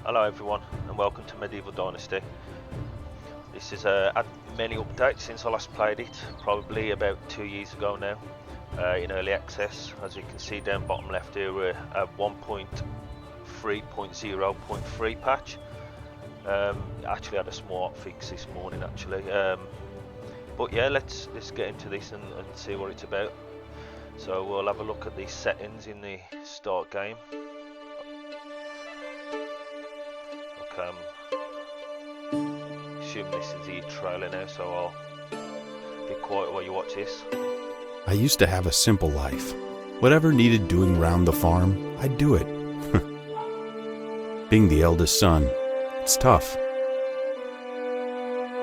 Hello everyone and welcome to Medieval Dynasty. This is had many updates since I last played it, probably about 2 years ago now, in early access. As you can see down bottom left here, we're at 1.3.0.3 patch. Actually had a small fix this morning actually, but yeah, let's get into this and see what it's about. So we'll have a look at the settings in the start game. Assume this is the trailer now, so I'll be quiet while you watch this. I used to have a simple life. Whatever needed doing round the farm, I'd do it. Being the eldest son, it's tough.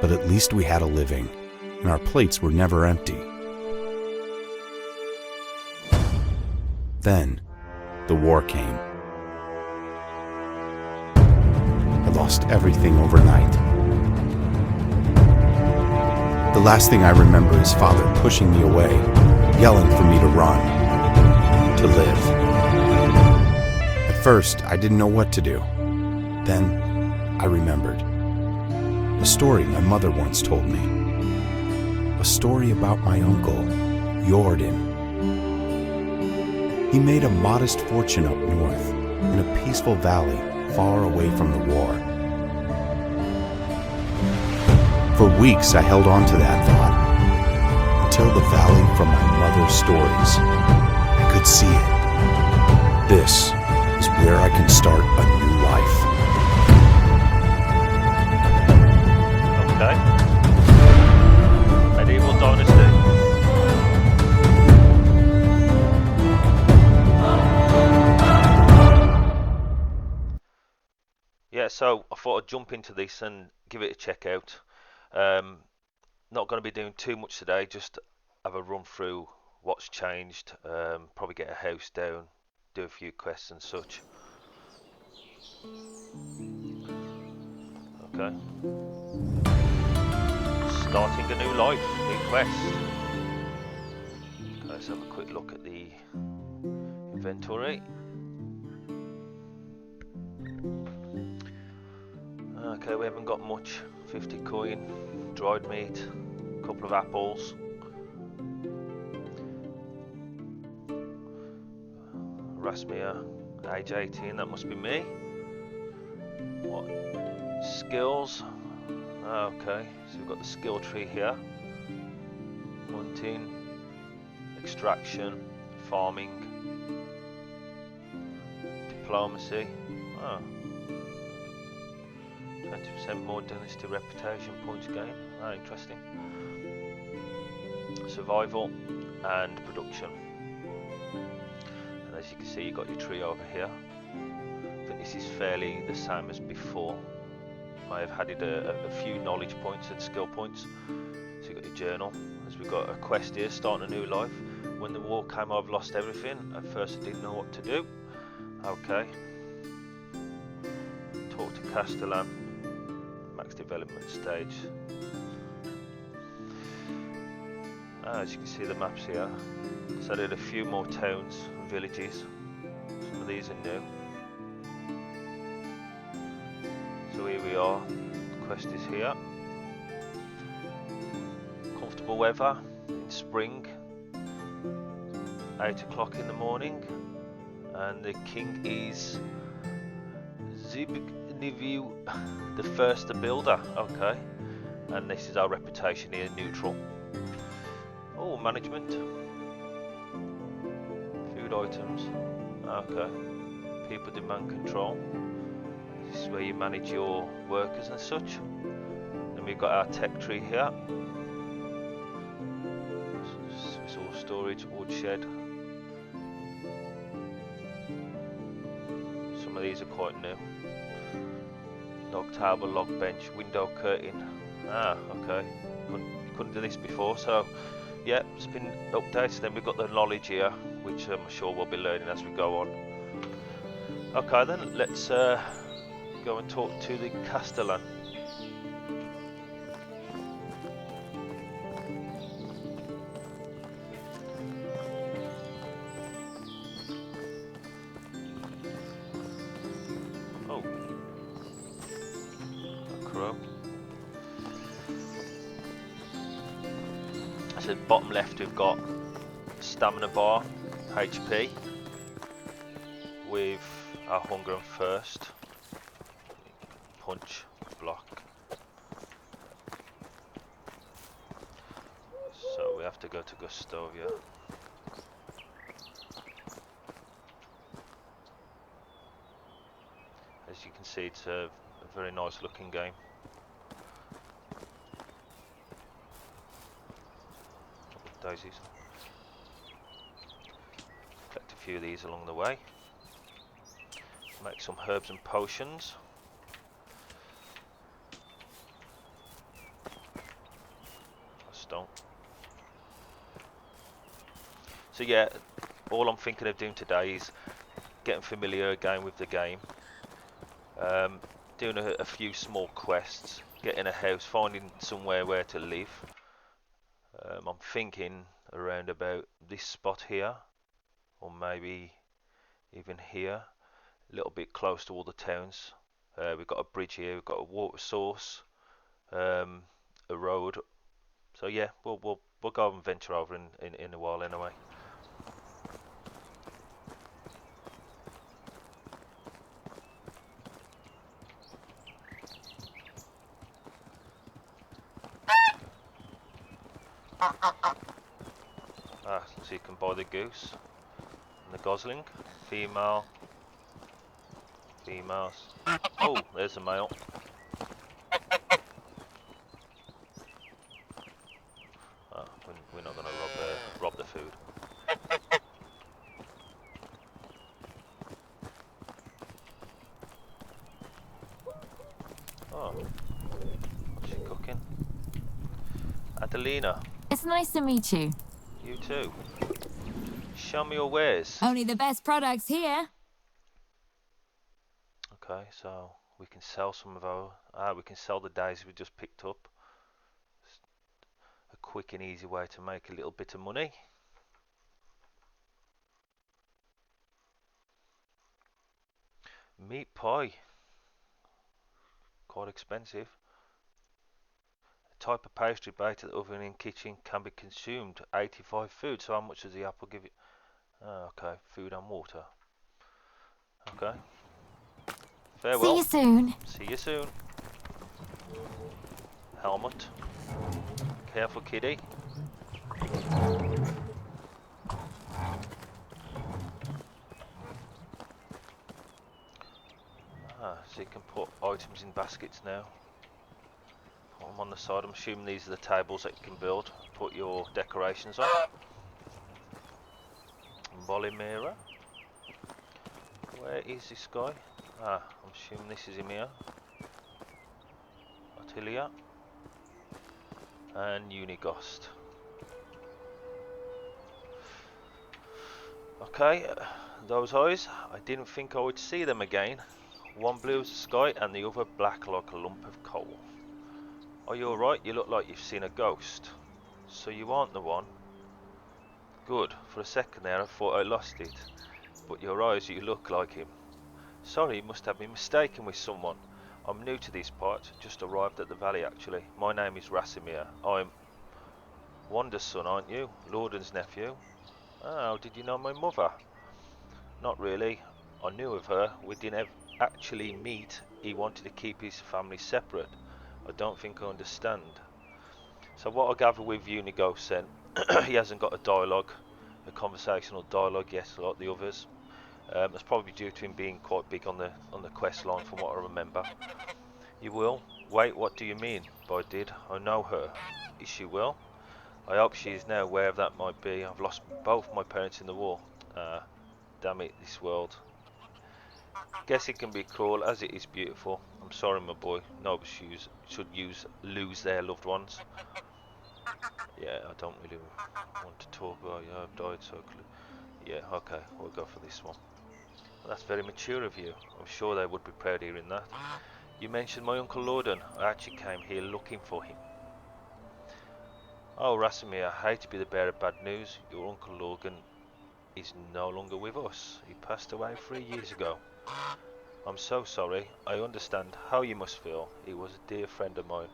But at least we had a living, and our plates were never empty. Then, the war came. I lost everything overnight. The last thing I remember is Father pushing me away, yelling for me to run, to live. At first, I didn't know what to do. Then, I remembered. A story my mother once told me. A story about my uncle, Jordan. He made a modest fortune up north, in a peaceful valley far away from the war. For weeks I held on to that thought, until the valley from my mother's stories. I could see it. This is where I can start a new life. Okay. Medieval Dynasty. Yeah, so I thought I'd jump into this and give it a check out. Not going to be doing too much today, just have a run through what's changed, probably get a house down, do a few quests and such. Okay. Starting a new life, new quest. Okay, let's have a quick look at the inventory. Okay, we haven't got much. 50 coin, dried meat, a couple of apples. Rasmia, age 18, that must be me. What? Skills. Okay, so we've got the skill tree here. Hunting, extraction, farming, diplomacy. 20% more dynasty reputation points gain. Interesting. Survival and production. And as you can see, you've got your tree over here. I think this is fairly the same as before. I have added a few knowledge points and skill points. So you've got your journal. As we've got a quest here, starting a new life. When the war came, I've lost everything. At first I didn't know what to do. Okay. Talk to Castellan. Max development stage. As you can see the maps here, so I did a few more towns and villages. Some of these are new. So here we are, the quest is here. Comfortable weather in spring, 8 o'clock in the morning, and the king is Zbigniew the first, the builder. Okay, and this is our reputation here, neutral. Oh, management, food items. Okay, people demand control. This is where you manage your workers and such. Then we've got our tech tree here. Resource storage, woodshed. Some of these are quite new. Log table, log bench, window curtain. Okay. You couldn't do this before, so yeah, it's been updated. Then we've got the knowledge here, which I'm sure we'll be learning as we go on. Okay, then let's go and talk to the Castellan. Oh, row. So bottom left we've got stamina bar, HP, with our hunger and thirst. Punch, block. So we have to go to Gustavia. As you can see, it's a very nice looking game. Daisies. Collect a few of these along the way. Make some herbs and potions. Stone. So yeah, all I'm thinking of doing today is getting familiar again with the game. Doing a few small quests, getting a house, finding somewhere where to live. I'm thinking around about this spot here, or maybe even here, a little bit close to all the towns. We've got a bridge here, we've got a water source, a road. So yeah, we'll go and venture over in a while anyway. So you can buy the goose and the gosling, females. Oh, there's a male. We're not going to rob the food. Oh, what's she cooking? Adelina. It's nice to meet you. You too. Show me your wares. Only the best products here. Okay, so we can sell some of our... we can sell the daisies we just picked up. A quick and easy way to make a little bit of money. Meat pie. Quite expensive. A type of pastry baked at the oven in kitchen can be consumed. 85 food. So how much does the apple give you? Okay, food and water. Okay. Farewell. See you soon. See you soon. Helmet. Careful, kiddie. So you can put items in baskets now. Put them on the side. I'm assuming these are the tables that you can build. Put your decorations on. Bolimera. Where is this guy? I'm assuming this is him here. Attilia. And Unigost. Okay, those eyes, I didn't think I would see them again. One blue as the sky and the other black like a lump of coal. Are you alright? You look like you've seen a ghost. So you aren't the one? Good, for a second there I thought I lost it. But your eyes, you look like him. Sorry, you must have been mistaken with someone. I'm new to these parts, just arrived at the valley actually. My name is Rasimir. I'm Wanda's son, aren't you? Lordan's nephew. Oh, did you know my mother? Not really. I knew of her. We didn't actually meet. He wanted to keep his family separate. I don't think I understand. So what I gather with Unighost then, he hasn't got a conversational dialogue yet like the others. That's probably due to him being quite big on the quest line from what I remember. You will? Wait, what do you mean? By did? I know her. Is she well? I hope she is now aware of that might be. I've lost both my parents in the war. Damn it, this world. Guess it can be cruel as it is beautiful. I'm sorry, my boy. Nobody should lose their loved ones. Yeah, I don't really want to talk about I've died so close. Yeah, okay, we'll go for this one. Well, that's very mature of you. I'm sure they would be proud hearing that. You mentioned my Uncle Lorden. I actually came here looking for him. Oh, Rasimir, I hate to be the bearer of bad news. Your Uncle Lorden is no longer with us. He passed away 3 years ago. I'm so sorry. I understand how you must feel. He was a dear friend of mine.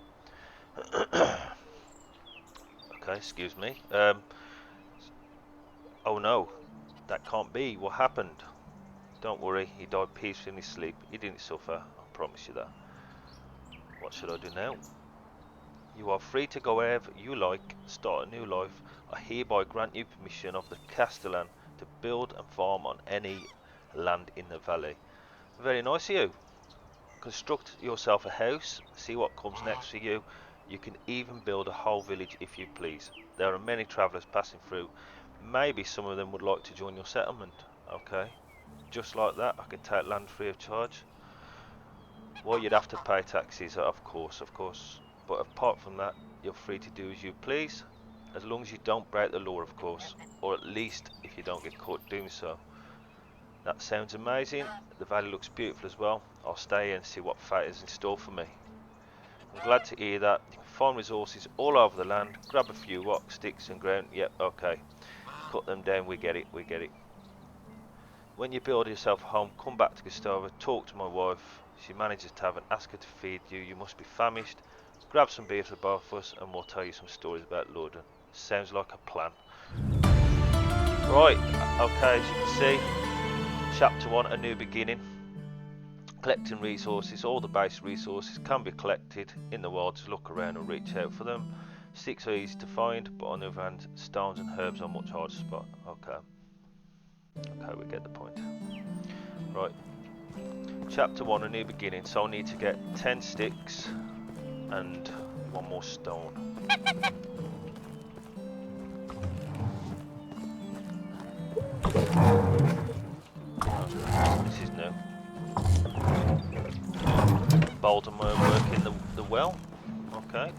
Okay, excuse me. Oh no, that can't be. What happened? Don't worry, he died peacefully in his sleep. He didn't suffer, I promise you that. What should I do now? You are free to go wherever you like, start a new life. I hereby grant you permission of the Castellan to build and farm on any land in the valley. Very nice of you. Construct yourself a house, see what comes next for you. You can even build a whole village if you please. There are many travellers passing through. Maybe some of them would like to join your settlement. Okay. Just like that, I can take land free of charge. Well, you'd have to pay taxes, of course. But apart from that, you're free to do as you please, as long as you don't break the law, of course, or at least if you don't get caught doing so. That sounds amazing. The valley looks beautiful as well. I'll stay here and see what fate is in store for me. I'm glad to hear that. You can find resources all over the land. Grab a few rocks, sticks and ground. Yep, okay. Cut them down, we get it. When you build yourself a home, come back to Gustava, talk to my wife. She manages a tavern, ask her to feed you. You must be famished. Grab some beer for both of us and we'll tell you some stories about London. Sounds like a plan. Right, okay, as you can see, Chapter 1, A New Beginning. Collecting resources. All the base resources can be collected in the wild. Just look around and reach out for them. Sticks are easy to find, but on the other hand, stones and herbs are much harder to spot. Okay, we get the point. Right, Chapter 1, A New Beginning. So I need to get 10 sticks and 1 more stone. This is new. Boulder work in the well. Okay.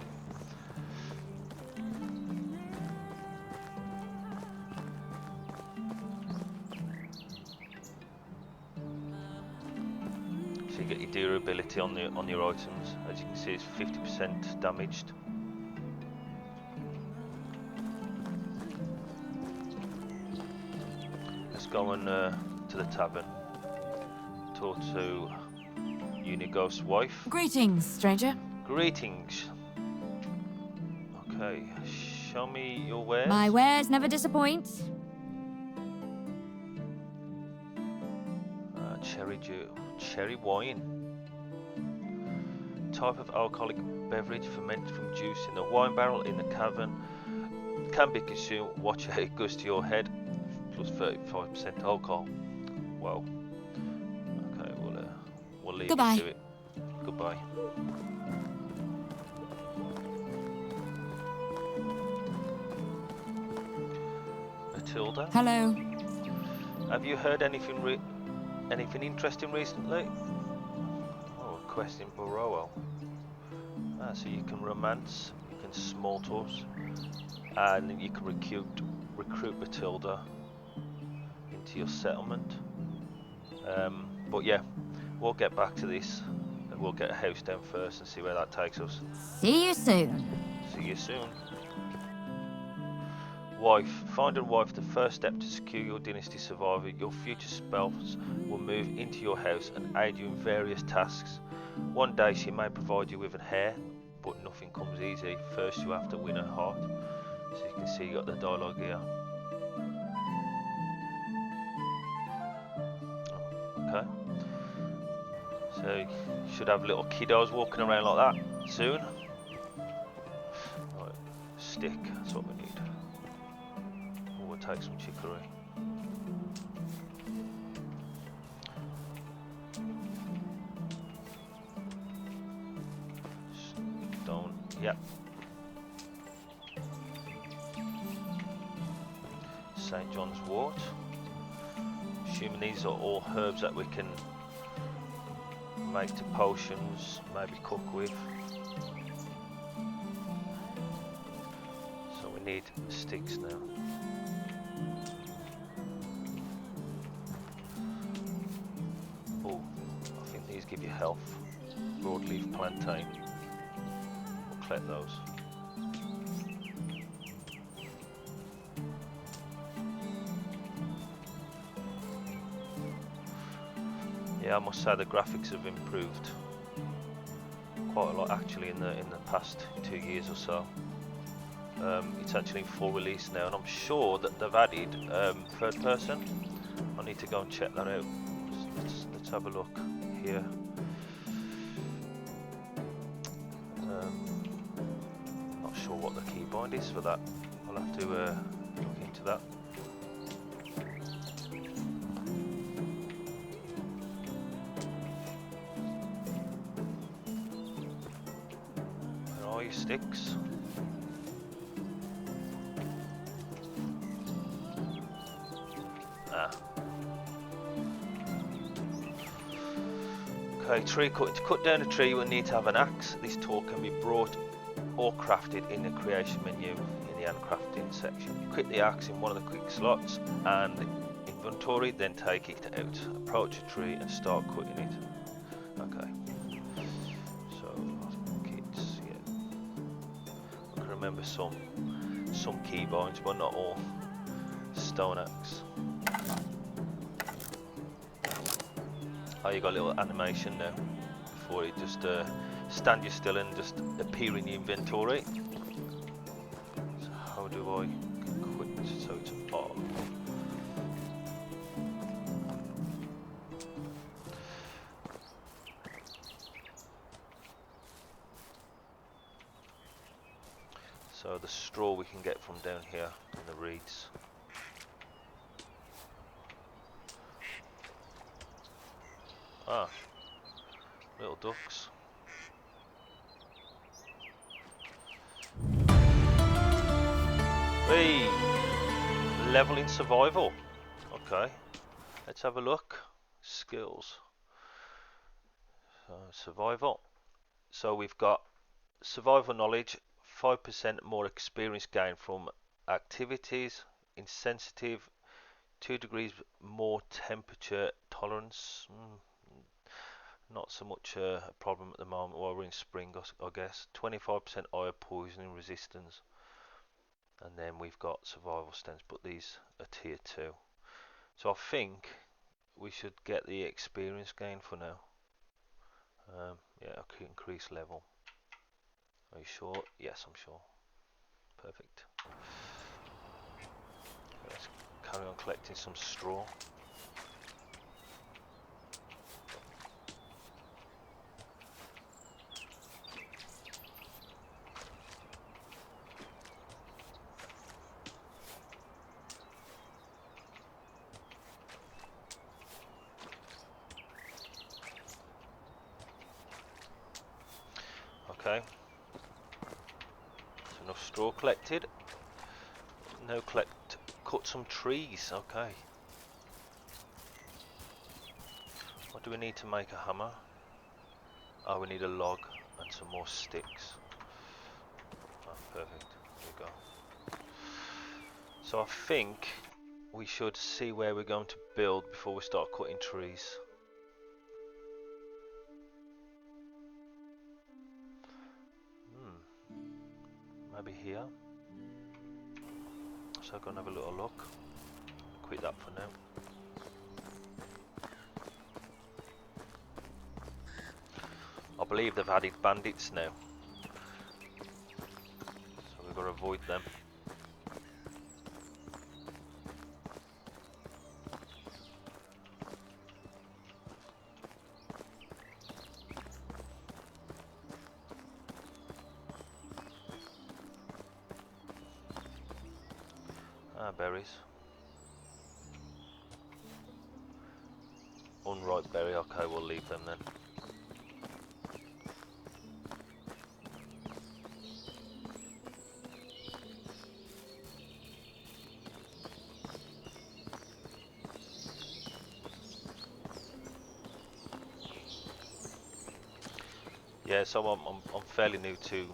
So you get your durability on your items. As you can see, it's 50% damaged. Let's go on to the tavern. Talk to Unigost's wife. Greetings, stranger. Greetings. Okay, show me your wares. My wares never disappoint. Cherry wine. Type of alcoholic beverage fermented from juice in the wine barrel in the cavern. Can be consumed. Watch out, it goes to your head. Plus 35% alcohol. Wow. Okay, we'll leave Goodbye. you to it. Goodbye. Matilda? Hello. Have you heard anything interesting recently? Oh, a quest in Barrow. So you can romance, you can small talk, and you can recruit Matilda into your settlement. But yeah, we'll get back to this, and we'll get a house down first and see where that takes us. See you soon. See you soon. Wife. Find a wife, the first step to secure your dynasty survival. Your future spouse will move into your house and aid you in various tasks. One day she may provide you with an heir, but nothing comes easy. First you have to win her heart. So you can see you got the dialogue here. Okay. So you should have little kiddos walking around like that soon. Right, stick, that's what we need. We'll take some chicory. Stone, yep. St. John's wort. Assuming these are all herbs that we can make to potions, maybe cook with. So we need sticks now. Oh, I think these give you health. Broadleaf plantain. We'll collect those. Yeah, I must say the graphics have improved quite a lot actually in the past 2 years or so. It's actually in full release now, and I'm sure that they've added third person. I need to go and check that out. Let's have a look here. Not sure what the keybind is for that. I'll have to look into that. Where are your sticks? Ah. Okay, tree cut. To cut down a tree, you will need to have an axe. This tool can be brought or crafted in the creation menu in the handcrafting section. You click the axe in one of the quick slots and inventory, then take it out. Approach a tree and start cutting it. Okay. So I think it's, yeah. I can remember some keybinds, but not all. Stone axe. Oh, you got a little animation now before it just stand you still and just appear in the inventory. So how do I quit so it's off? So the straw we can get from down here in the reeds. Ah, little ducks. Hey, level in survival. Okay, let's have a look. Skills. Survival. So we've got survival knowledge, 5% more experience gained from activities, insensitive, 2 degrees more temperature tolerance. Not so much a problem at the moment while we're in spring, I guess. 25% higher poisoning resistance. And then we've got survival stance, but these are tier 2. So I think we should get the experience gain for now. Yeah, I could increase level. Are you sure? Yes, I'm sure. Perfect. Let's carry on collecting some straw. Okay. So enough straw collected. Now cut some trees. Okay. What do we need to make a hammer? Oh, we need a log and some more sticks. Oh, perfect. Here we go. So I think we should see where we're going to build before we start cutting trees. Maybe here. So I'm going to have a little look. Quit that for now. I believe they've added bandits now, so we've got to avoid them. Ah, berries. Unripe berry, okay, we'll leave them then. Yeah, so I'm fairly new to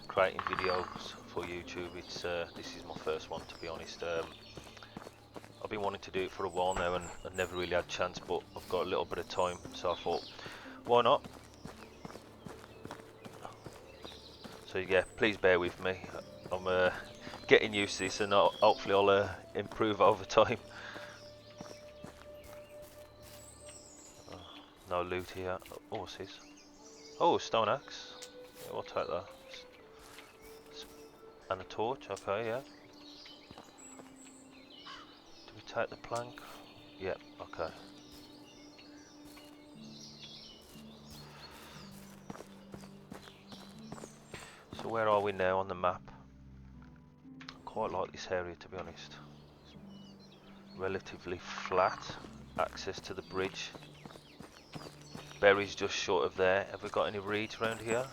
creating videos for YouTube. It's this is my first one, to be honest. I've been wanting to do it for a while now and I've never really had a chance, but I've got a little bit of time, so I thought, why not? So yeah, please bear with me. I'm getting used to this, and hopefully I'll improve over time. loot here. Horses. Oh, stone axe. Yeah, we'll take that. And a torch. Okay, yeah. Do we take the plank? Yep. Okay. So where are we now on the map? Quite like this area, to be honest. Relatively flat. Access to the bridge. Berries just short of there. Have we got any reeds around here?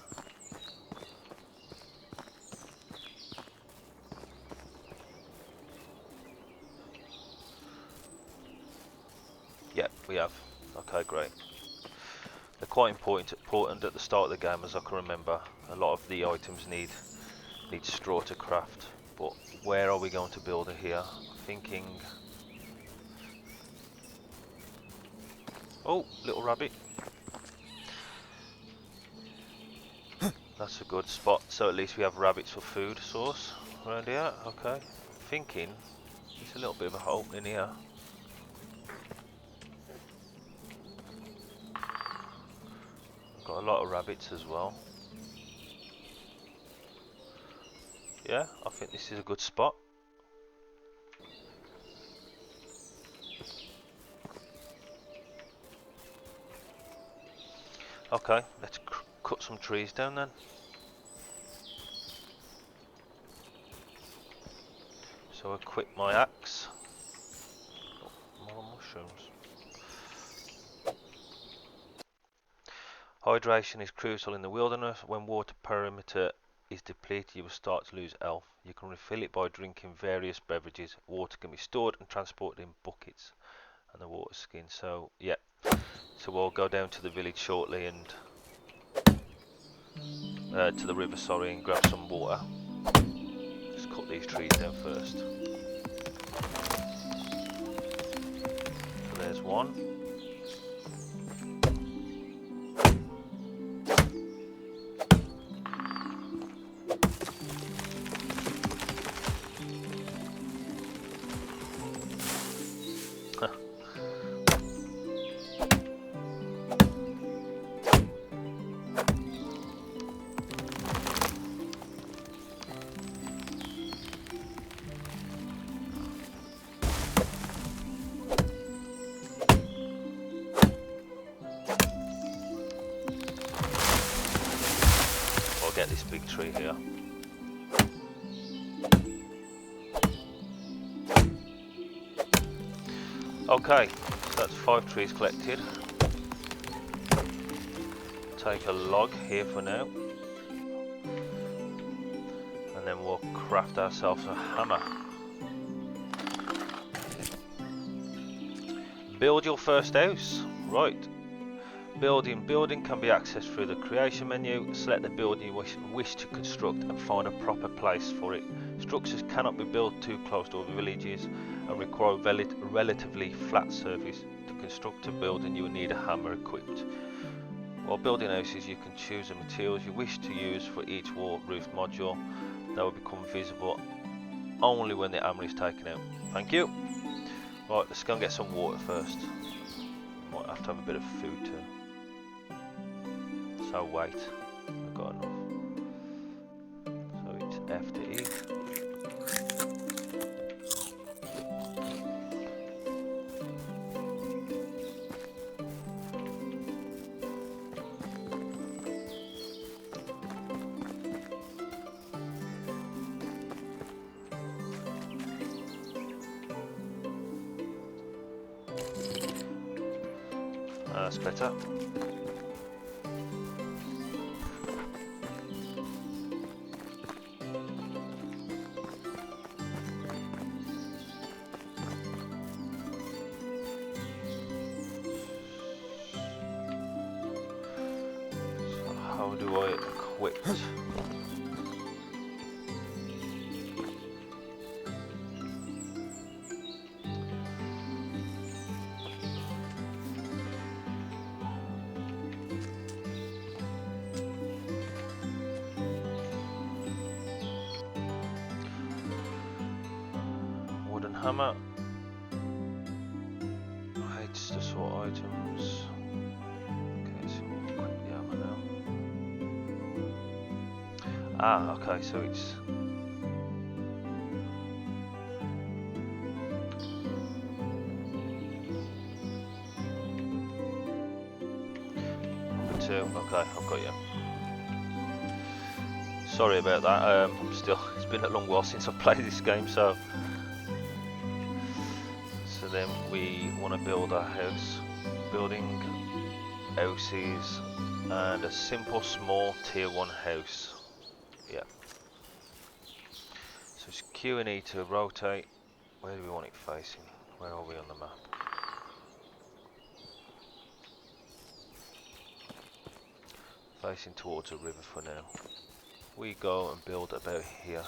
Yep, we have. Okay, great. They're quite important at the start of the game, as I can remember. A lot of the items need straw to craft. But where are we going to build it here? I'm thinking... Oh, little rabbit. That's a good spot. So at least we have rabbits for food source around here. Okay. Thinking there's a little bit of a hole in here. Got a lot of rabbits as well. Yeah, I think this is a good spot. Okay, let's cut some trees down then. So equip my axe. Oh, more mushrooms. Hydration is crucial in the wilderness. When water perimeter is depleted, you will start to lose health. You can refill it by drinking various beverages. Water can be stored and transported in buckets. And the water skin. So yeah. So we'll go down to the village shortly and to the river, sorry, and grab some water. Just cut these trees down first. So there's one. Get this big tree here. Okay, so that's 5 trees collected. Take a log here for now. And then we'll craft ourselves a hammer. Build your first house. Right. Building can be accessed through the creation menu. Select the building you wish to construct and find a proper place for it. Structures cannot be built too close to other villages and require a relatively flat surface. To construct a building you will need a hammer equipped. While building houses you can choose the materials you wish to use for each wall roof module. They will become visible only when the hammer is taken out. Thank you. Right, let's go and get some water first. Might have to have a bit of food too. So wait, I've got enough. So it's F to eat. That's better. How do I equip? Wooden hammer. It's the sort items. Ah, okay, so it's... Number 2, okay, I've got you. Sorry about that, I'm still... It's been a long while since I've played this game, so... So then we want to build our house. Building houses and a simple small tier 1 house. Yeah. So it's Q and E to rotate. Where do we want it facing? Where are we on the map? Facing towards a river for now. We go and build about here.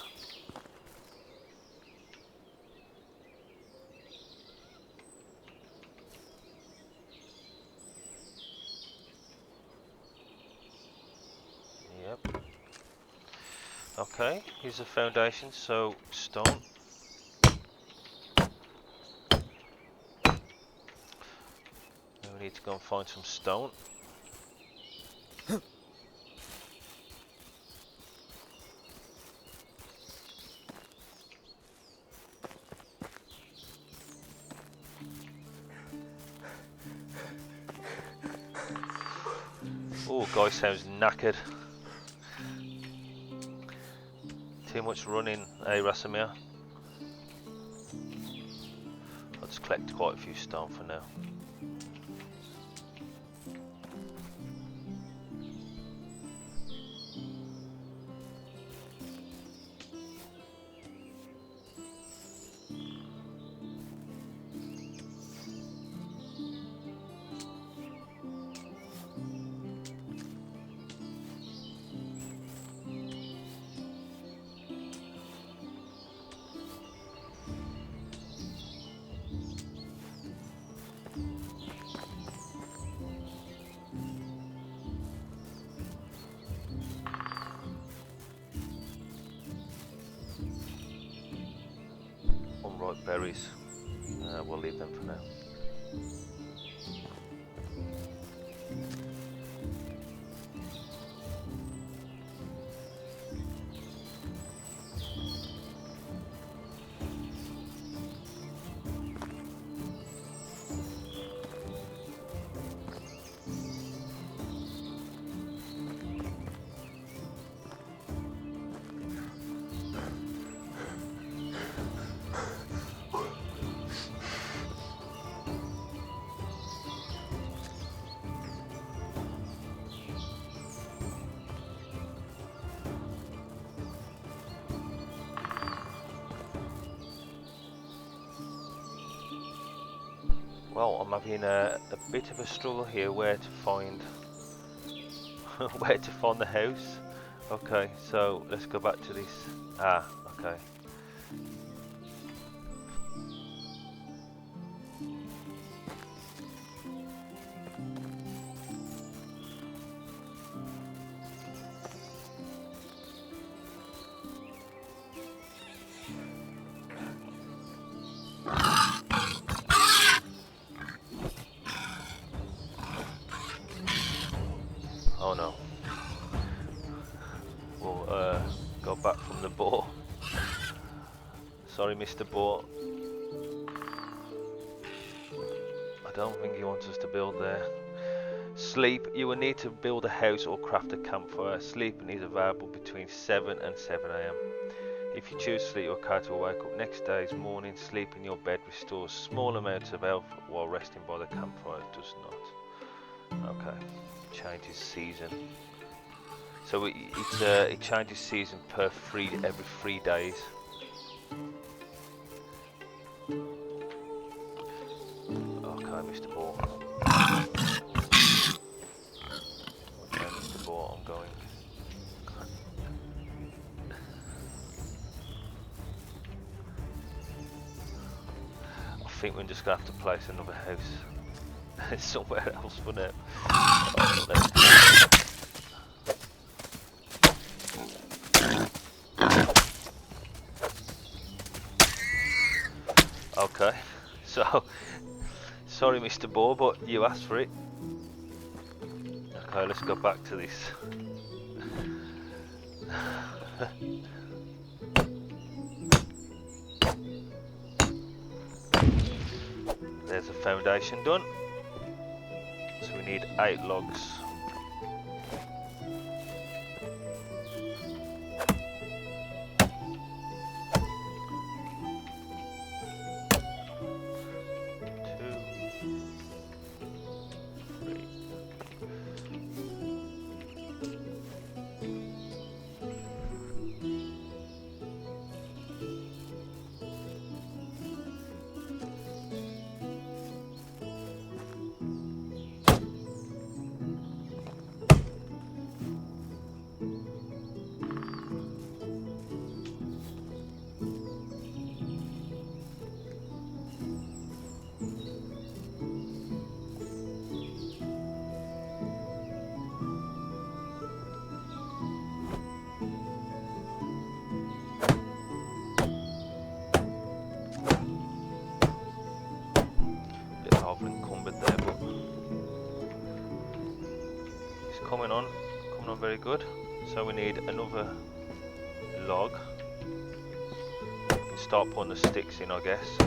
Yep. Okay, here's the foundation, so stone. Now we need to go and find some stone. Oh, guy sounds knackered. Too much running, eh, Rasamir? I'll just collect quite a few stone for now. Unripe berries. We'll leave them for now. Well, I'm having a bit of a struggle here where to find where to find the house. Okay, so let's go back to this. Ah, okay. Oh no. We'll go back from the boat. Sorry, Mr. Boat. I don't think he wants us to build there. Sleep. You will need to build a house or craft a campfire. Sleeping is available between 7 and 7 AM. If you choose sleep, your character will wake up next day's morning. Sleep in your bed restores small amounts of health while resting by the campfire does not. Okay. Changes season. So it changes season every 3 days. Okay, Mr. Ball. Okay, Mr. Ball, I'm going. I think we're just gonna have to place another house somewhere else for now. Okay, so sorry Mr. Boar, but you asked for it. Okay, let's go back to this. There's the foundation done. So we need 8 logs. Encumbered there, but it's coming on very good. So we need another log. We can start putting the sticks in, I guess.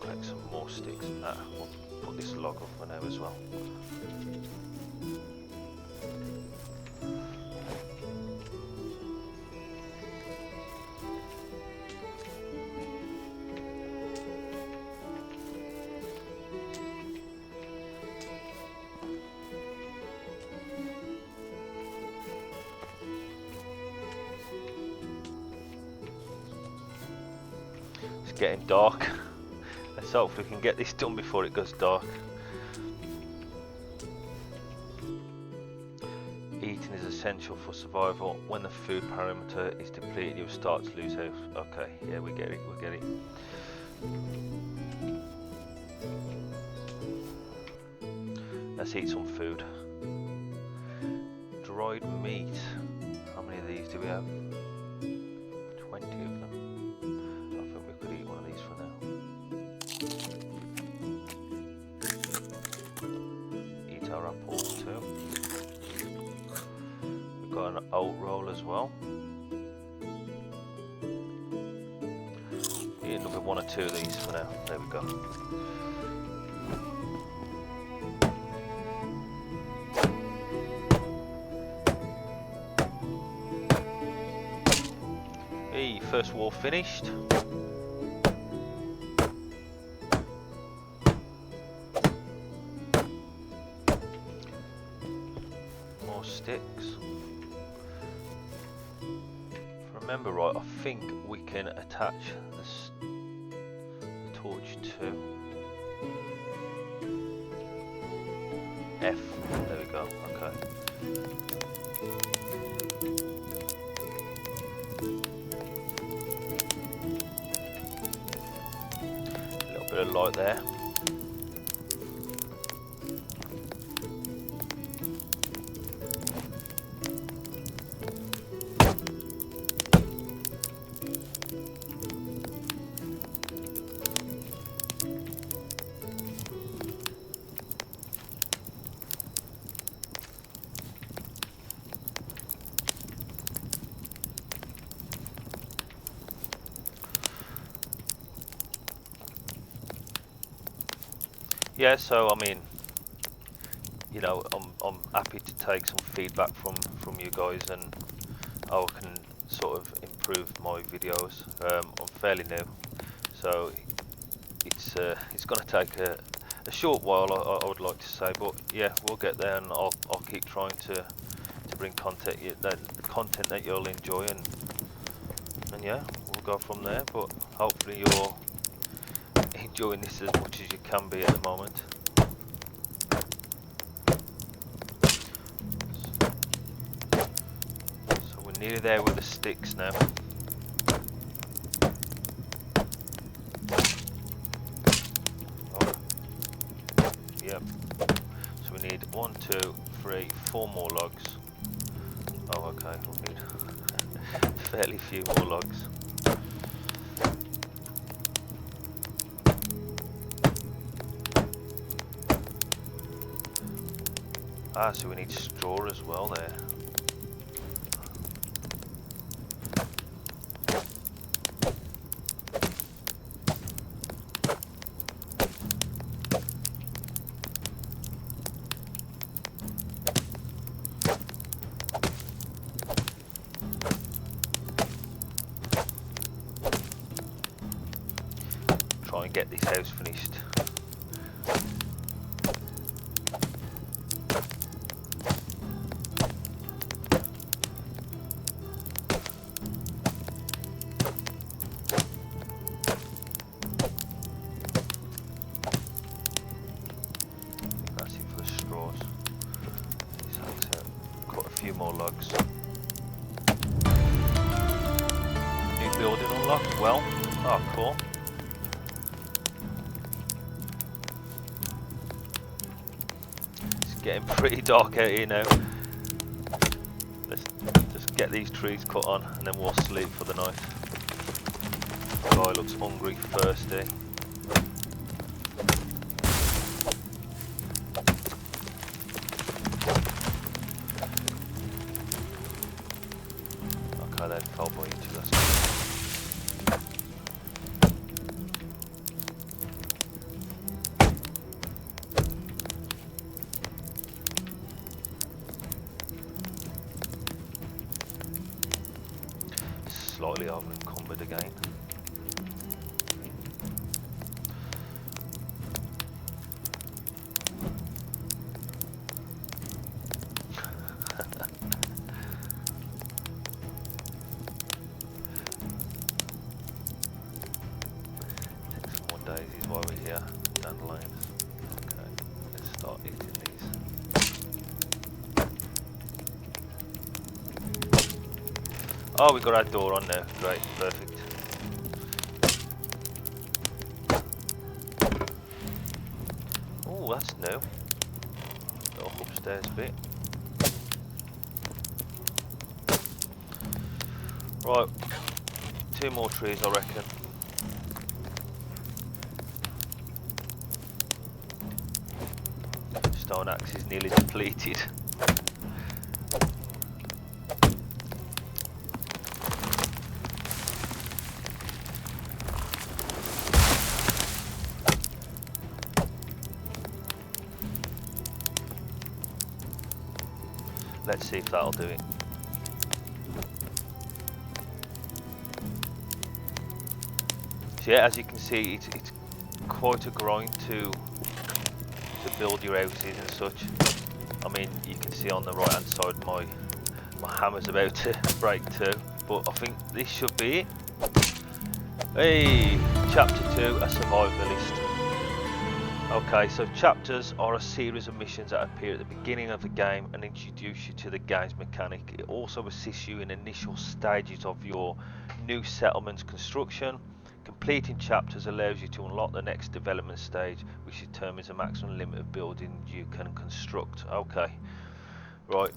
Collect some more sticks. We'll put this log up for now as well. It's getting dark. Let's hope we can get this done before it goes dark. Eating is essential for survival. When the food parameter is depleted, you'll start to lose health. Okay, yeah, we get it, we get it. Let's eat some food. Dried meat. How many of these do we have? 20 of them. I think we could eat one of these for now. Eat our apples too. We've got an oat roll as well. Eat another 1 or 2 of these for now. There we go. Hey, first wall finished. Sticks. If I remember right, I think we can attach the torch to F. There we go. Okay. A little bit of light there. Yeah, so I mean, you know, I'm happy to take some feedback from you guys and how I can sort of improve my videos. I'm fairly new, so it's going to take a short while, I would like to say, but yeah, we'll get there, and I'll keep trying to bring content that you'll enjoy, and yeah, we'll go from there. But hopefully you're enjoying this as much as you can be at the moment. So we're nearly there with the sticks now. 2, 3, 4 more logs. Oh, okay, I'll need fairly few more logs. Ah, so we need straw as well there. Try and get this house finished. That's it for the straws. This takes out quite a few more logs. New building unlocked. Well, oh cool. It's getting pretty dark out here now. Let's just get these trees cut on and then we'll sleep for the night. Guy looks hungry, thirsty. Okay, they fell by each other. Slightly over encumbered again. Take some more daisies while we're here. Dandelions. Okay, let's start eating these. Oh, we got our door on now. Great, perfect. Oh, that's new. Little upstairs bit. Right, 2 more trees, I reckon. Stone axe is nearly depleted. Let's see if that'll do it. So yeah, as you can see, it's quite a grind to build your houses and such. I mean, you can see on the right hand side my hammer's about to break too, but I think this should be it. Hey, chapter 2, a survivalist. Okay, so chapters are a series of missions that appear at the beginning of the game and introduce you to the game's mechanic. It also assists you in initial stages of your new settlement's construction. Completing chapters allows you to unlock the next development stage, which determines the maximum limit of buildings you can construct. Okay, right.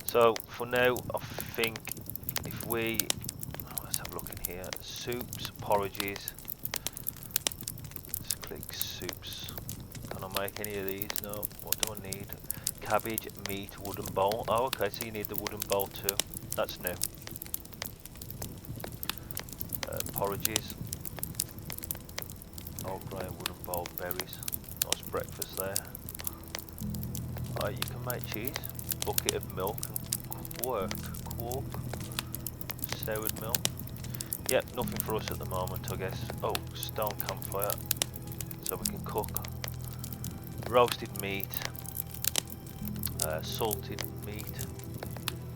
So for now, I think if we, let's have a look in here, soups, porridges. Click soups. Can I make any of these? No. What do I need? Cabbage, meat, wooden bowl. Oh, okay, so you need the wooden bowl too. That's new. Porridges. Oh, grey wooden bowl, berries. Nice breakfast there. You can make cheese. Bucket of milk and quark. Soured milk. Yep, nothing for us at the moment, I guess. Oh, stone campfire. So we can cook roasted meat, salted meat,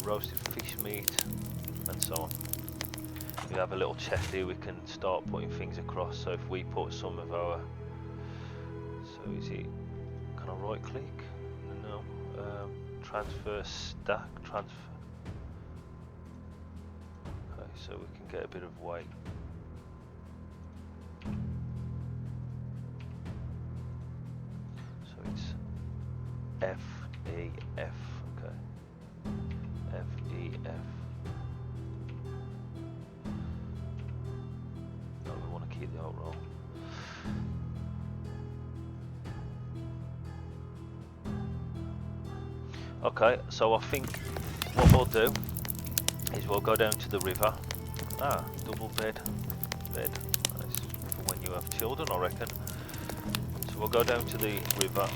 roasted fish meat, and so on. We have a little chest here we can start putting things across. So if we put some of our, so is it, can I right click? No. Transfer stack, transfer. Okay, so we can get a bit of weight. F, E, F. Okay. F, E, F. No, we want to keep the alt roll. Okay, so I think what we'll do is we'll go down to the river. Ah, double bed. Nice. For when you have children, I reckon. So we'll go down to the river.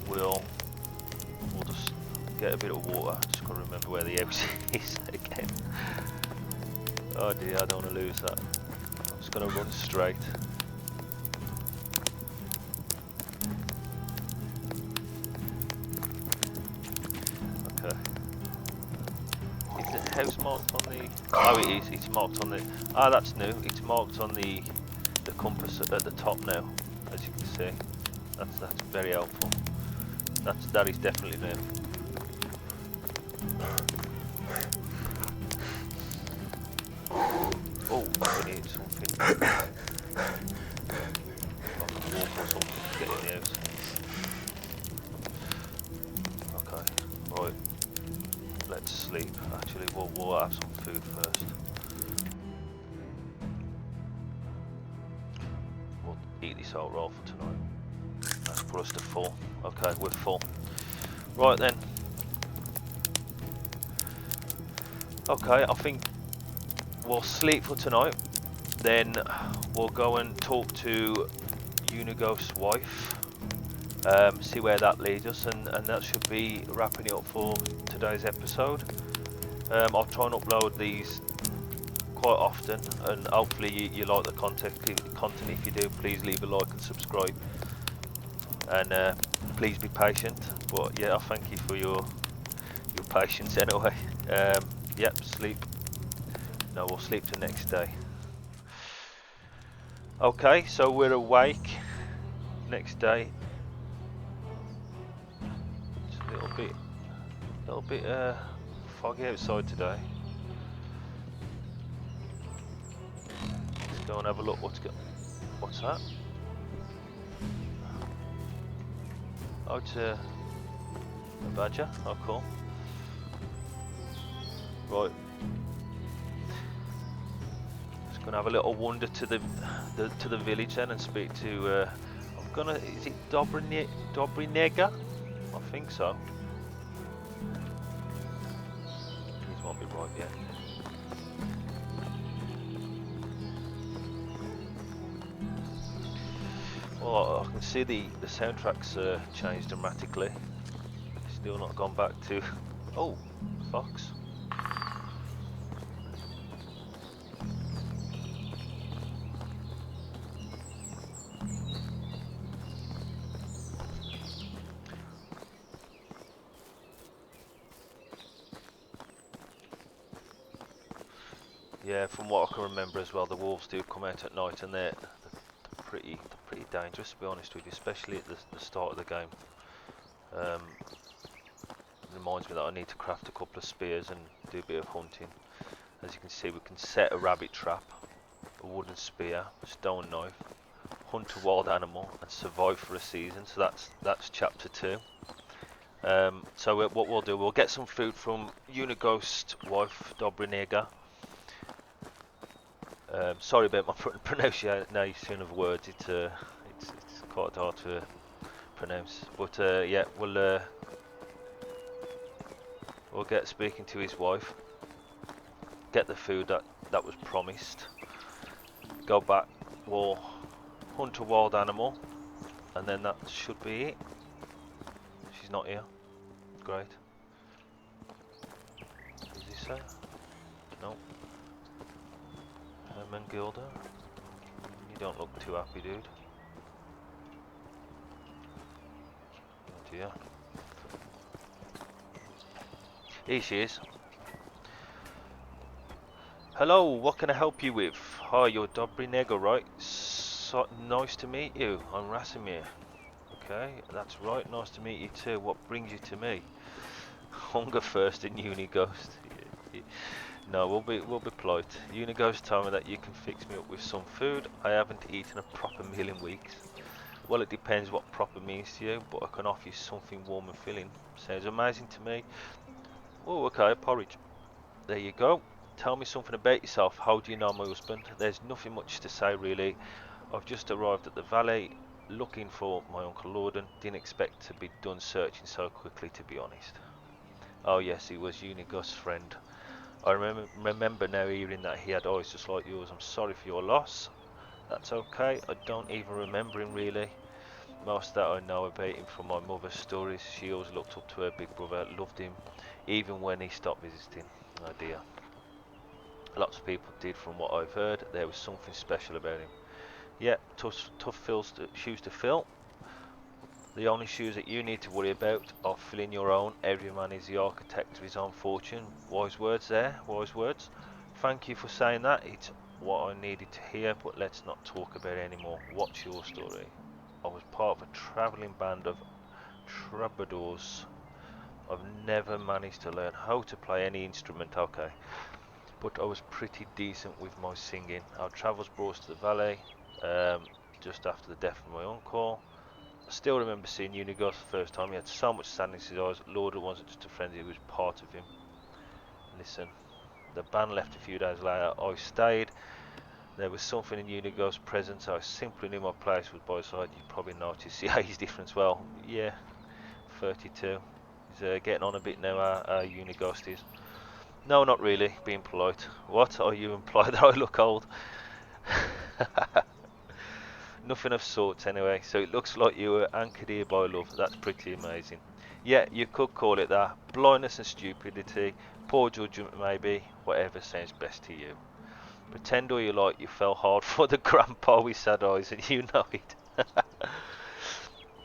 We'll just get a bit of water. Just gotta remember where the house is again. Oh dear, I don't want to lose that. I'm just gonna run straight. Okay. Is the house marked on the... Oh, it is. It's marked on the... Ah, that's new. It's marked on the compass at the top now, as you can see. That's very helpful. That is definitely new. Oh, we need something. Like a walk or something to get in the house. Okay, right. Let's sleep. Actually, we'll have some food first. We'll eat this alt roll for tonight. That's put us to full. Okay, we're full. Right then. Okay, I think we'll sleep for tonight. Then we'll go and talk to Unighost's wife. See where that leads us, and that should be wrapping it up for today's episode. I'll try and upload these quite often, and hopefully you like the content. If you do, please leave a like and subscribe, and please be patient. But yeah, I thank you for your patience anyway. Yep, sleep. No, we'll sleep the next day. Okay, so we're awake next day. It's a little bit foggy outside today. Let's go and have a look. What's that? Oh, it's a badger. Oh, cool. Right. Just gonna have a little wander to the village then and speak to. Is it Dobrinega? I think so. These won't be right yet. Well, I can see the soundtrack's changed dramatically. Still not gone back to... Oh, fox. Yeah, from what I can remember as well, the wolves do come out at night, and they're pretty dangerous, to be honest with you, especially at the start of the game. Reminds me that I need to craft a couple of spears and do a bit of hunting. As you can see, we can set a rabbit trap, a wooden spear, a stone knife, hunt a wild animal, and survive for a season. So that's chapter 2. So what we'll do, we'll get some food from Unighost's wife, Dobrinega. Sorry about my pronunciation of words. It's quite hard to pronounce. But yeah, we'll get speaking to his wife. Get the food that was promised. Go back. We'll hunt a wild animal, and then that should be it. She's not here. Great. Does he say? No. Gilda, you don't look too happy, dude. Oh dear. Here she is. Hello, what can I help you with? Hi, you're Dobrinega, right? So nice to meet you. I'm Rasimir. Okay, that's right. Nice to meet you too. What brings you to me? Hunger first in Unighost. No, we'll be polite. Unighost told me that you can fix me up with some food. I haven't eaten a proper meal in weeks. Well, it depends what proper means to you, but I can offer you something warm and filling. Sounds amazing to me. Oh, okay, porridge. There you go. Tell me something about yourself. How do you know my husband? There's nothing much to say really. I've just arrived at the valley looking for my Uncle Lorden. Didn't expect to be done searching so quickly, to be honest. Oh yes, he was Unigus's friend. I remember now hearing that he had eyes just like yours. I'm sorry for your loss. That's okay. I don't even remember him really. Most that I know about him from my mother's stories. She always looked up to her big brother, loved him, even when he stopped visiting. Oh dear. Lots of people did from what I've heard. There was something special about him. Yeah, tough shoes to fill. The only shoes that you need to worry about are filling your own. Every man is the architect of his own fortune. Wise words there, wise words. Thank you for saying that. It's what I needed to hear, but let's not talk about it anymore. What's your story? I was part of a travelling band of troubadours. I've never managed to learn how to play any instrument, okay, but I was pretty decent with my singing. Our travels brought us to the valley, just after the death of my uncle. I still remember seeing Unigos the first time. He had so much sadness in his eyes. Lord, it wasn't just a friend, he was part of him. Listen, the band left a few days later. I stayed. There was something in Unigos' presence. I simply knew my place was by his side. You probably noticed the age difference. Well, yeah, 32. He's getting on a bit now, our Unigos is. No, not really, being polite. What? Are you implying that I look old? Nothing of sorts anyway, so it looks like you were anchored here by love. That's pretty amazing. Yeah, you could call it that. Blindness and stupidity, poor judgment maybe, whatever sounds best to you. Pretend all you like you fell hard for the grandpa with sad eyes and you know it.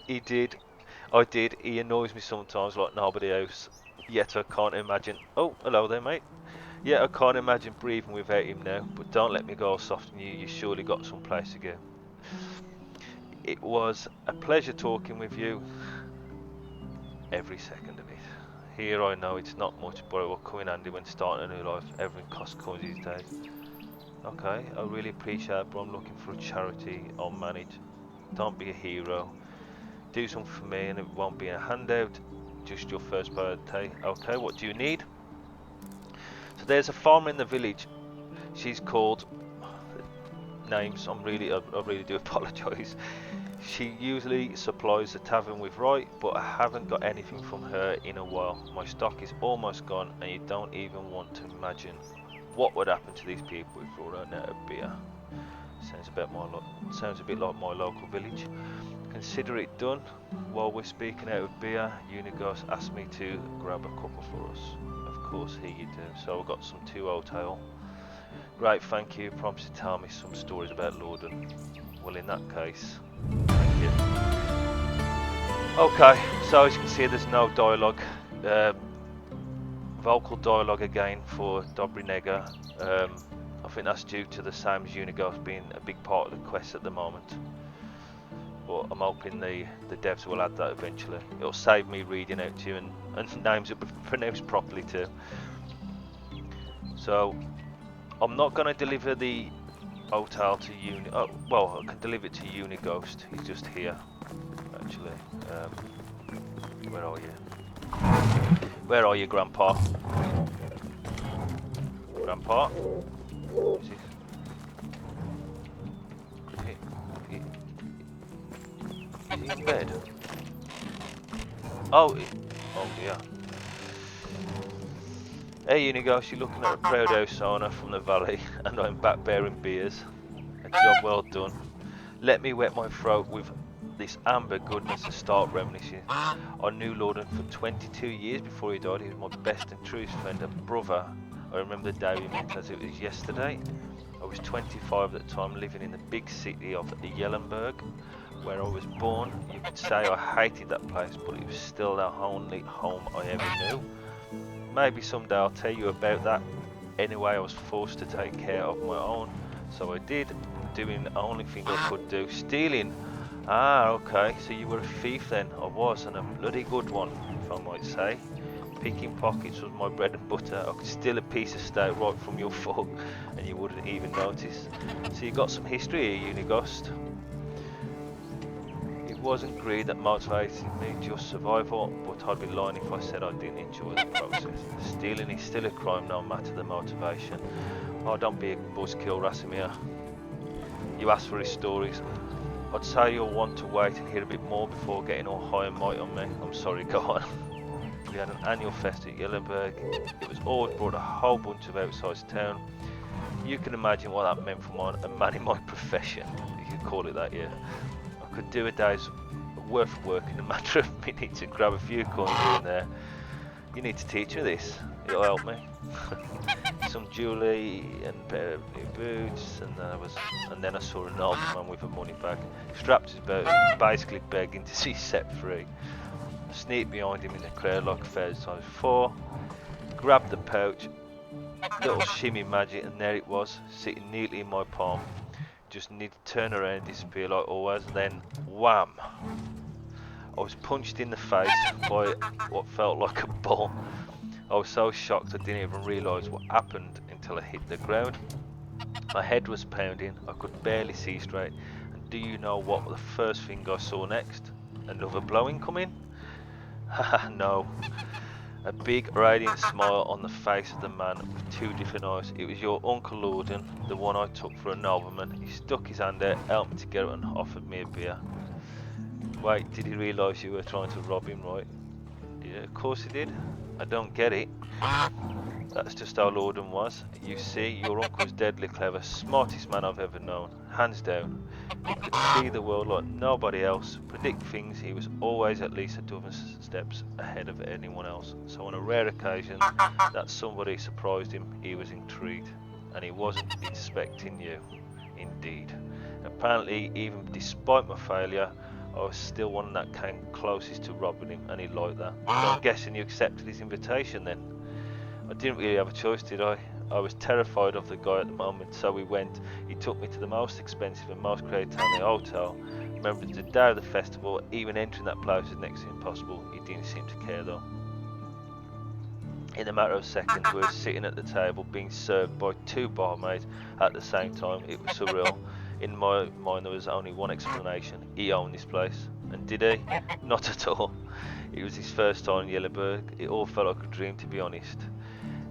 He did. I did. He annoys me sometimes like nobody else. Yet I can't imagine... Oh, hello there mate. Yeah, I can't imagine breathing without him now, but don't let me go all soft on you. You surely got some place to go. It was a pleasure talking with you. Every second of it. Here I know it's not much, but it will come in handy when starting a new life. Everything costs coins these days. Okay, I really appreciate it, but I'm looking for a charity I'll manage. Don't be a hero. Do something for me and it won't be a handout. Just your first birthday. Okay, what do you need? So there's a farmer in the village. She's called... Names, I really do apologise. She usually supplies the tavern with rye, but I haven't got anything from her in a while. My stock is almost gone and you don't even want to imagine what would happen to these people if we ran out of beer. Sounds a bit like my local village. Consider it done. While we're speaking out of beer, Unigos asked me to grab a couple for us. Of course, here you do. So I've got some 2 old ale. Great, thank you. Promise to tell me some stories about Lorden. Well, in that case, thank you. Okay, so as you can see, there's no dialogue. Vocal dialogue again for Dobrinega. I think that's due to the same as Unigos being a big part of the quest at the moment. But I'm hoping the devs will add that eventually. It'll save me reading out to you and names will be pronounced properly too. So I'm not going to deliver the Otal to Uni. Oh, well, I can deliver it to Unighost. He's just here, actually. Where are you? Where are you, Grandpa? Grandpa? Is he in bed? Oh dear. Hey Unighost, you're looking at a proud house owner from the valley, and I'm back bearing beers. A job well done. Let me wet my throat with this amber goodness and start reminiscing. I knew Lorden for 22 years before he died. He was my best and truest friend and brother. I remember the day we met as it was yesterday. I was 25 at the time, living in the big city of Yellenberg, where I was born. You could say I hated that place, but it was still the only home I ever knew. Maybe someday I'll tell you about that. Anyway, I was forced to take care of my own, so I did, doing the only thing I could do, stealing. Ah, okay, so you were a thief then. I was, and a bloody good one, if I might say. Picking pockets was my bread and butter. I could steal a piece of steak right from your fork, and you wouldn't even notice. So you got some history here, Unighost. wasn't greed that motivated me, just survival, but I'd be lying if I said I didn't enjoy the process. Stealing is still a crime no matter the motivation. Oh, don't be a buzzkill, Rasimir. You asked for his stories. I'd say you'll want to wait and hear a bit more before getting all high and mighty on me. I'm sorry, go on. We had an annual fest at Yellenberg. It was always brought a whole bunch of outsides to town. You can imagine what that meant for a man in my profession. You could call it that, yeah. I could do a day's worth of work in a matter of minutes and grab a few coins here and there. You need to teach me this. It'll help me. Some jewellery and a pair of new boots, and then I saw an old man with a money bag, strapped his boat, basically begging to be set free. I sneaked behind him in the crowd like a thousand times before, grabbed the pouch, little shimmy magic, and there it was, sitting neatly in my palm. Just need to turn around and disappear like always, then wham! I was punched in the face by what felt like a ball. I was so shocked I didn't even realise what happened until I hit the ground. My head was pounding, I could barely see straight, and do you know what the first thing I saw next? Another blow incoming? Haha, no. A big radiant smile on the face of the man with two different eyes. It was your Uncle Lorden, the one I took for a nobleman. He stuck his hand out, helped me to get it, and offered me a beer. Wait, did he realise you were trying to rob him, right? Yeah, of course he did. I don't get it. That's just how Lorden was. You see, your uncle's deadly clever, smartest man I've ever known. Hands down. He could see the world like nobody else, predict things. He was always at least a dozen steps ahead of anyone else. So on a rare occasion that somebody surprised him, he was intrigued. And he wasn't expecting you. Indeed. Apparently, even despite my failure, I was still one that came closest to robbing him, and he liked that. So I'm guessing you accepted his invitation then? I didn't really have a choice, did I? I was terrified of the guy at the moment, so we went. He took me to the most expensive and most creative town in the hotel. Remember the day of the festival, even entering that place was next to impossible. He didn't seem to care though. In a matter of seconds, we were sitting at the table being served by two barmaids at the same time. It was surreal. In my mind there was only one explanation. He owned this place. And did he? Not at all. It was his first time in Yellenberg. It all felt like a dream, to be honest.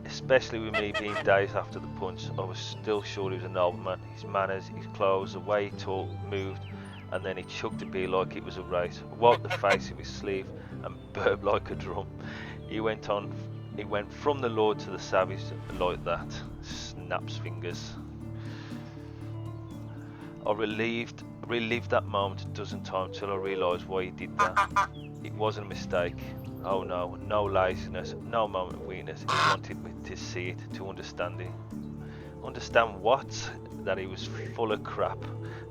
Especially with me being days after the punch, I was still sure he was a nobleman. His manners, his clothes, the way he talked, moved, and then he chugged a beer like it was a race, wiped the face of his sleeve and burped like a drum. He went from the lord to the savage like that. Snaps fingers. I relived that moment a dozen times till I realised why he did that. It wasn't a mistake. Oh no, no laziness, no moment of weakness. He wanted me to see it, to understand it. Understand what? That he was full of crap.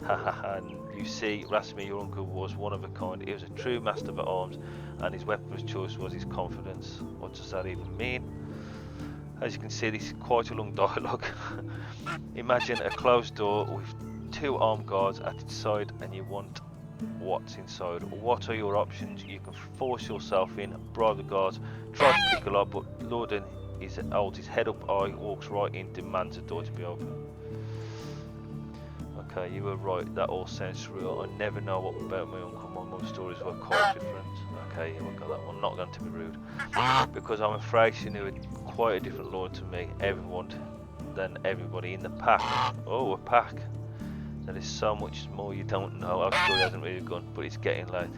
And you see, Rasimir, your uncle, was one of a kind. He was a true master of arms, and his weapon of choice was his confidence. What does that even mean? As you can see, this is quite a long dialogue. Imagine a closed door with two armed guards at its side, and you want what's inside. What are your options? You can force yourself in, bribe the guards, try to pick a lock, but Lorden holds his head up high, walks right in, demands the door to be open. Okay, you were right, that all sounds surreal. I never know what about my uncle. My mum's stories were quite different. Okay, yeah, we got that one. Not going to be rude. Because I'm afraid she knew quite a different lord to me, everyone, than everybody in the pack. Oh, a pack. There is so much more you don't know. Our story hasn't really gone, but it's getting late.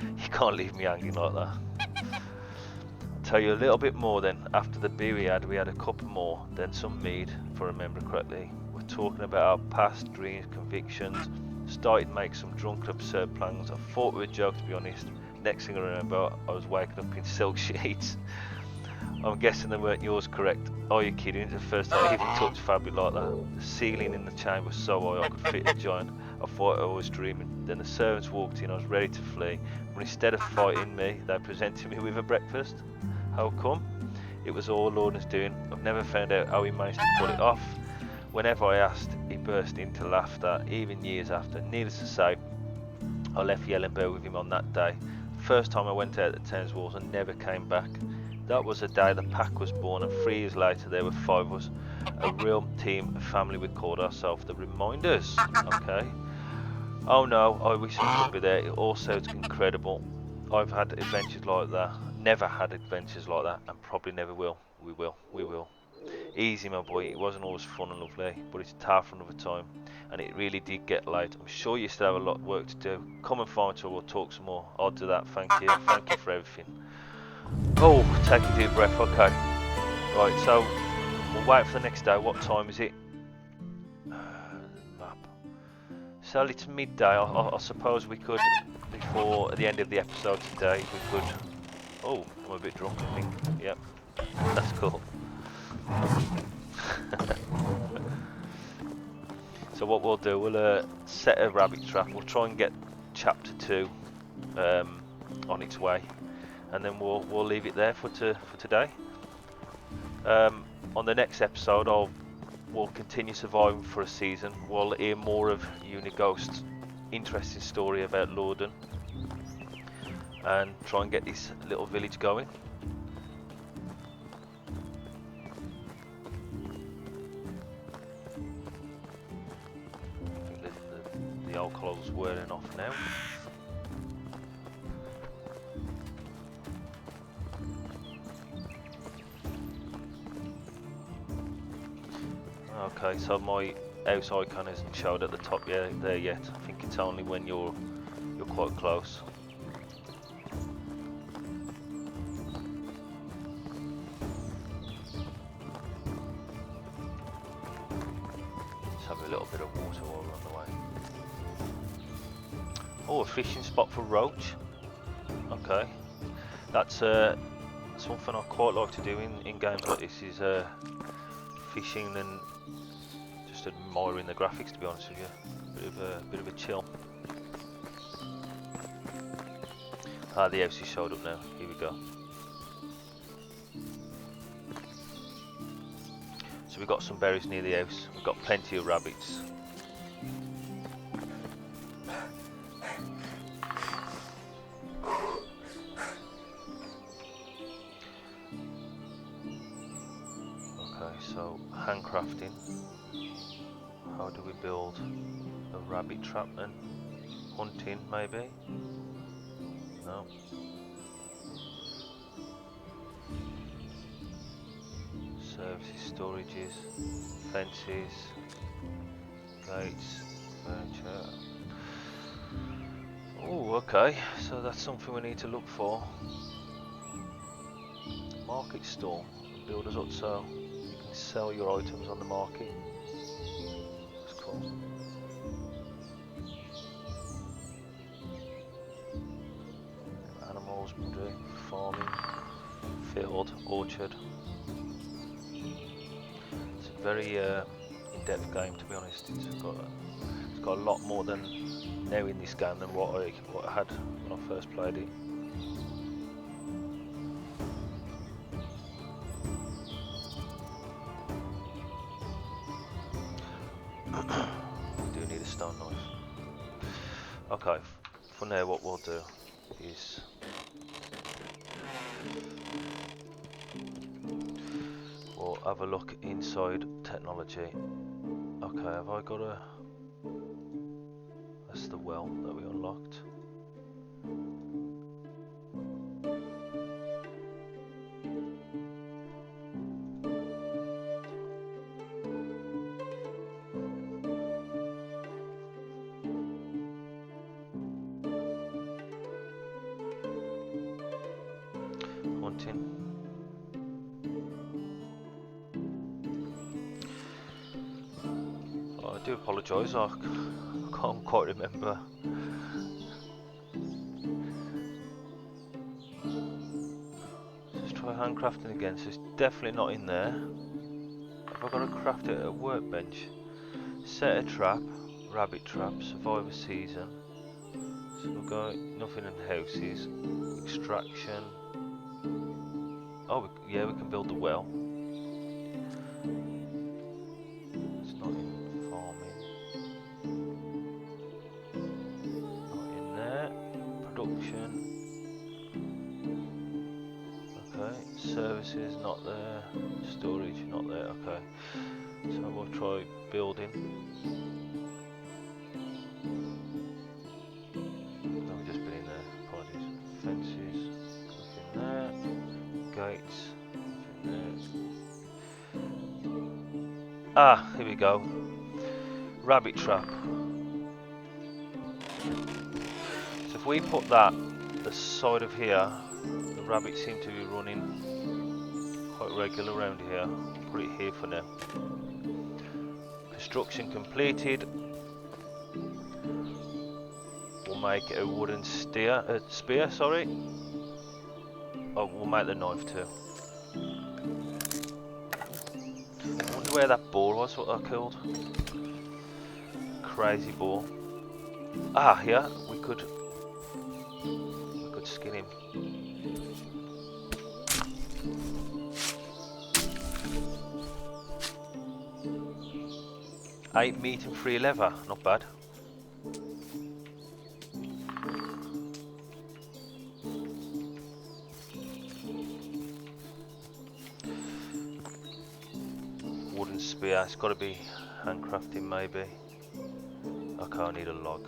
You can't leave me hanging like that. I'll tell you a little bit more then. After the beer we had a couple more, then some mead, if I remember correctly. We're talking about our past dreams, convictions, started to make some drunken absurd plans. I thought we were joking, to be honest. Next thing I remember, I was waking up in silk sheets. I'm guessing they weren't yours, correct? Oh, you're kidding. It's the first time I even touched fabric like that. The ceiling in the chamber was so high I could fit a giant. I thought I was dreaming. Then the servants walked in, I was ready to flee. But instead of fighting me, they presented me with a breakfast. How come? It was all Lorden's doing. I've never found out how he managed to pull it off. Whenever I asked, he burst into laughter, even years after. Needless to say, I left Yellenberg with him on that day. First time I went out the town's walls and never came back. That was the day the pack was born, and 3 years later there were 5 of us. A real team, a family we called ourselves, the Reminders. Okay. Oh no, I wish I could be there. It all sounds incredible. I've had adventures like that. Never had adventures like that, and probably never will. We will. We will. Easy, my boy. It wasn't always fun and lovely, but it's time for another time. And it really did get late. I'm sure you still have a lot of work to do. Come and find us, we'll talk some more. I'll do that. Thank you. Thank you for everything. Oh, take a deep breath. Okay. Right, so we'll wait for the next day. What time is it? Map. So it's midday. I suppose we could, before the end of the episode today, we could... Oh, I'm a bit drunk, I think. Yep, that's cool. So what we'll do, we'll set a rabbit trap. We'll try and get chapter 2 on its way, and then we'll leave it there for today. On the next episode, we'll continue surviving for a season. We'll hear more of Unighost's interesting story about Lorden, and try and get this little village going. I think the alcohol's wearing off now. Okay, so my house icon isn't showed at the top there yet. I think it's only when you're quite close. Let's have a little bit of water while we're on the way. Oh, a fishing spot for roach. Okay, that's something I quite like to do in games like this, is fishing and just admiring the graphics, to be honest with you. Bit of a chill. Ah, the house is showed up now. Here we go. So we've got some berries near the house. We've got plenty of rabbits. Okay, so handcrafting. How do we build a rabbit trap then? Hunting, maybe? No. Services, storages, fences, gates, furniture. Oh, okay, so that's something we need to look for. Market stall, builder's hut, so you can sell your items on the market. That's cool. Animals, farming, field, orchard. It's a very in-depth game, to be honest. It's got a lot more than now in this game than what I had when I first played it. We do need a stone knife. Okay, for now what we'll do is we'll have a look inside technology. Okay, have I got a... That's the well that we unlocked. Hunting. I do apologise, I can't quite remember. Let's try handcrafting again, so it's definitely not in there. Have I got to craft it at a workbench? Set a trap, rabbit trap, survive a season. So we've got nothing in houses. Extraction. Oh, yeah, we can build the well. It's not in farming. Not in there. Production. Okay. Services, not there. Storage, not there. Okay. So we'll try building. Ah, here we go. Rabbit trap. So if we put that the side of here, the rabbits seem to be running quite regular around here. I'll put it here for now. Construction completed. We'll make a wooden spear, sorry. Oh, we'll make the knife too. I wonder where that boar was, what I killed. Crazy boar. Ah, yeah, we could skin him. Eight meat and 3 leather, not bad. Wooden spear, it's got to be handcrafted maybe. Okay, I need a log.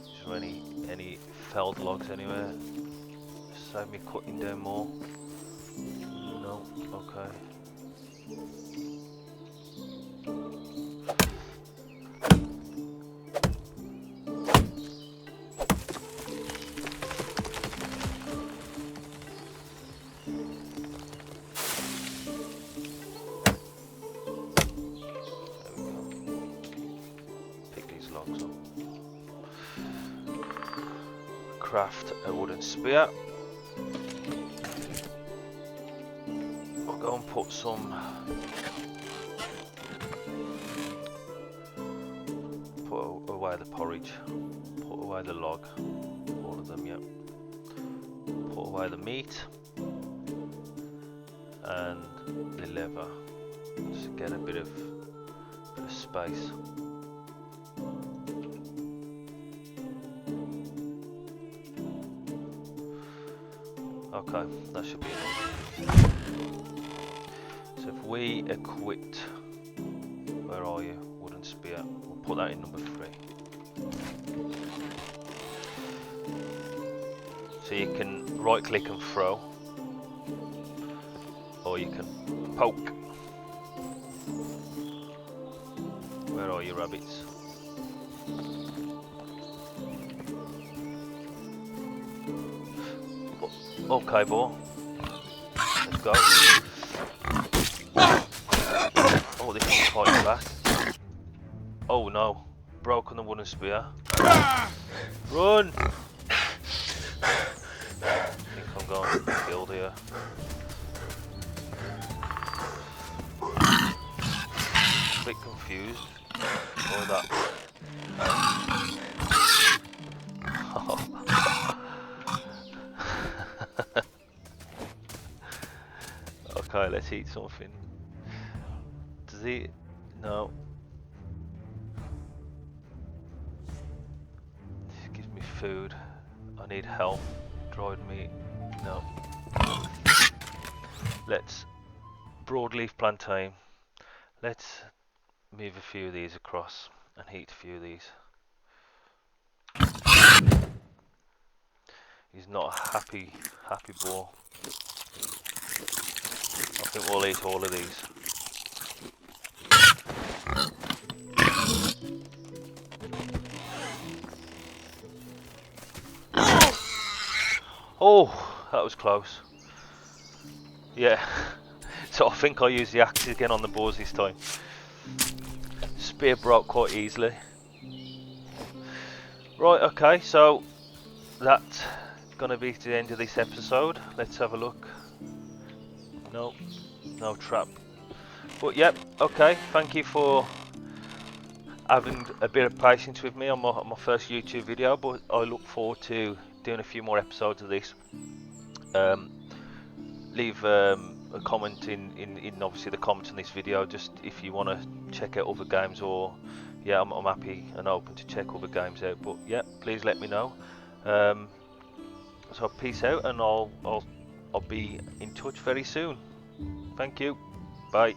Is there any felled logs anywhere? Save me cutting down more. No, okay. Craft a wooden spear. I'll go and put some. Put away the porridge. Put away the log. All of them, yep. Put away the meat and the leather. Just to get a bit of space. Okay, that should be enough. So if we equipped, where are you? Wooden spear. We'll put that in number 3. So you can right click and throw, or you can poke. Where are you, rabbits? Okay, boy. Let's go. Oh, this is quite fast. Oh no. Broken the wooden spear. Run! I think I'm going killed here. A bit confused. Or that. Okay, let's eat something. Does he? No. This gives me food. I need help. Dried meat. No. Let's broadleaf plantain. Let's move a few of these across and heat a few of these. He's not a happy boy. I think we'll eat all of these. Oh, that was close. Yeah, so I think I'll use the axe again on the boars this time. Spear broke quite easily. Right, okay, so that's gonna be the end of this episode. Let's have a look. No, no trap. But yep, okay, thank you for having a bit of patience with me on my first YouTube video, but I look forward to doing a few more episodes of this. Leave a comment in obviously the comments on this video, just if you want to check out other games, or yeah, I'm happy and open to check other games out, but yeah, please let me know. So peace out, and I'll be in touch very soon. Thank you. Bye.